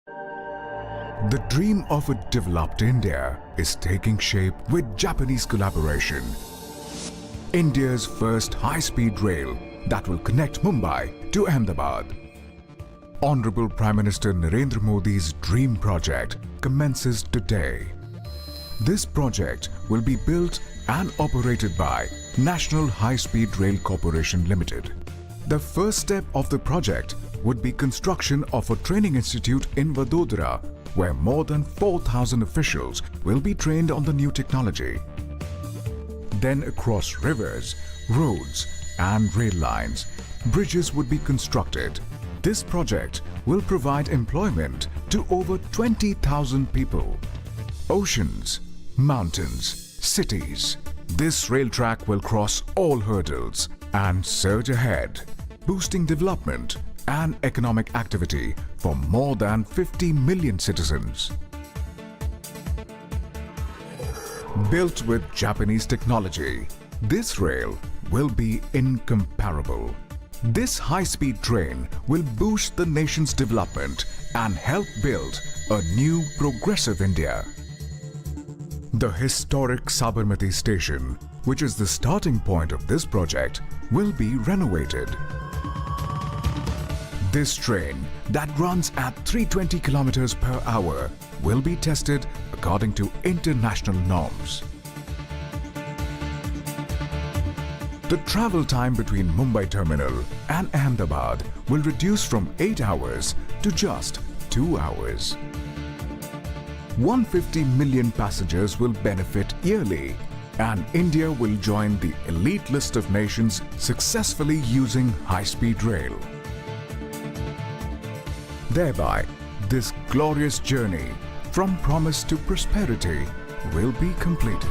The dream of a developed India is taking shape with Japanese collaboration. India's first high-speed rail that will connect Mumbai to Ahmadabad. Honorable Prime Minister Narendra Modi's dream project commences today. This project will be built and operated by National High Speed Rail Corporation Limited. The first step of the project would be construction of a training institute in Vadodara, where more than 4,000 officials will be trained on the new technology. Then across rivers, roads and rail lines, bridges would be constructed. This project will provide employment to over 20,000 people. Oceans, mountains, cities. This rail track will cross all hurdles and surge ahead, boosting development and economic activity for more than 50 million citizens. Built with Japanese technology, this rail will be incomparable. This high-speed train will boost the nation's development and help build a new progressive India. The historic Sabarmati station, which is the starting point of this project, will be renovated. This train that runs at 320 kilometers per hour will be tested according to international norms. The travel time between Mumbai terminal and Ahmedabad will reduce from 8 hours to just 2 hours. 150 million passengers will benefit yearly, and India will join the elite list of nations successfully using high-speed rail. Thereby, this glorious journey from promise to prosperity will be completed.